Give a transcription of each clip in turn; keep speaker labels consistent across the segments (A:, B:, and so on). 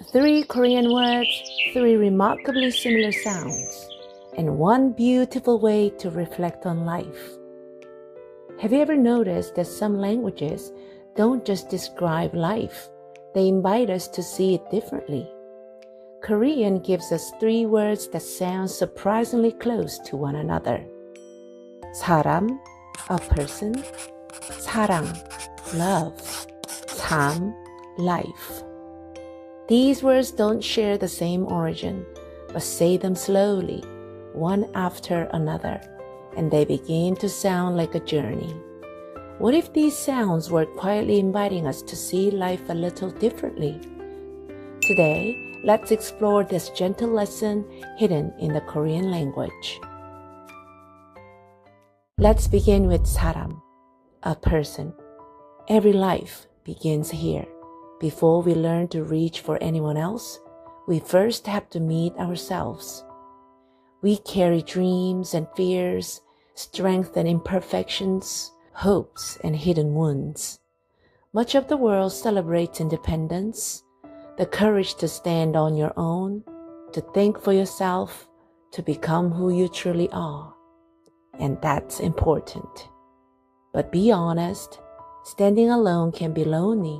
A: Three Korean words, three remarkably similar sounds, and one beautiful way to reflect on life. Have you ever noticed that some languages don't just describe life, they invite us to see it differently? Korean gives us three words that sound surprisingly close to one another. Saram, a person. Sarang, love. Salm, life. These words don't share the same origin, but say them slowly, one after another, and they begin to sound like a journey. What if these sounds were quietly inviting us to see life a little differently? Today, let's explore this gentle lesson hidden in the Korean language. Let's begin with Saram, a person. Every life begins here. Before we learn to reach for anyone else, we first have to meet ourselves. We carry dreams and fears, strength and imperfections, hopes and hidden wounds. Much of the world celebrates independence, the courage to stand on your own, to think for yourself, to become who you truly are. And that's important. But be honest, standing alone can be lonely.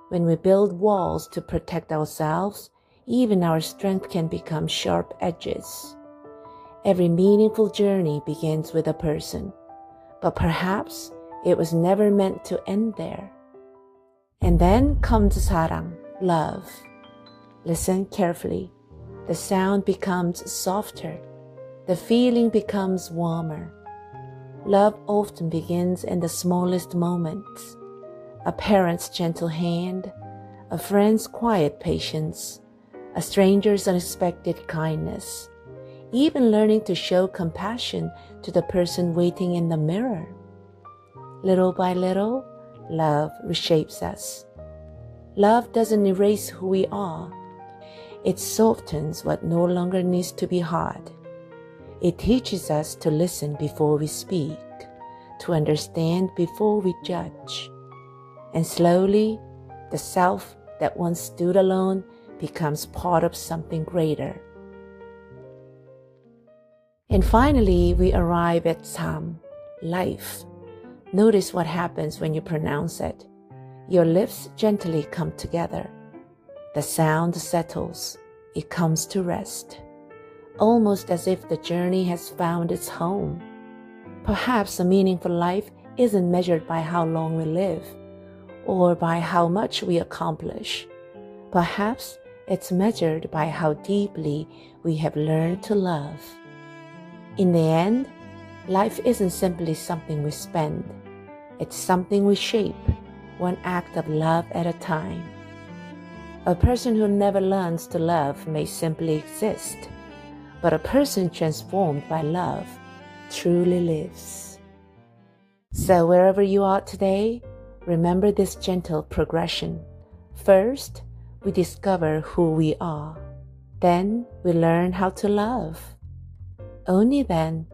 A: When we build walls to protect ourselves, even our strength can become sharp edges. Every meaningful journey begins with a person, but perhaps it was never meant to end there. And then comes Sarang, love. Listen carefully. The sound becomes softer. The feeling becomes warmer. Love often begins in the smallest moments. A parent's gentle hand, a friend's quiet patience, a stranger's unexpected kindness, even learning to show compassion to the person waiting in the mirror. Little by little, love reshapes us. Love doesn't erase who we are. It softens what no longer needs to be hard. It teaches us to listen before we speak, to understand before we judge. And slowly, the self that once stood alone becomes part of something greater. And finally, we arrive at Salm, life. Notice what happens when you pronounce it. Your lips gently come together. The sound settles. It comes to rest, almost as if the journey has found its home. Perhaps a meaningful life isn't measured by how long we live, or by how much we accomplish. Perhaps it's measured by how deeply we have learned to love. In the end, life isn't simply something we spend. It's something we shape, one act of love at a time. A person who never learns to love may simply exist, but a person transformed by love truly lives. So wherever you are today, remember this gentle progression. First, we discover who we are. Then we learn how to love. Only then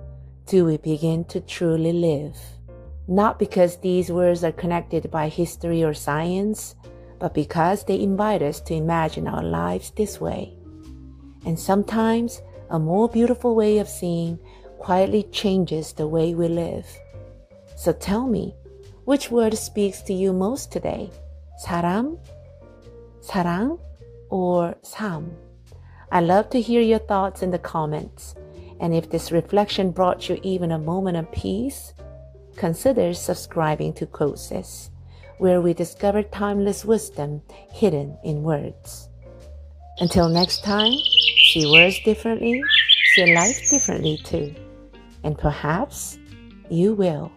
A: do we begin to truly live. Not because these words are connected by history or science, but because they invite us to imagine our lives this way. And sometimes a more beautiful way of seeing quietly changes the way we live. So tell me, which word speaks to you most today? Saram, Sarang, or Salm? I love to hear your thoughts in the comments. And if this reflection brought you even a moment of peace, consider subscribing to Quotes, where we discover timeless wisdom hidden in words. Until next time, see words differently, see life differently too. And perhaps you will.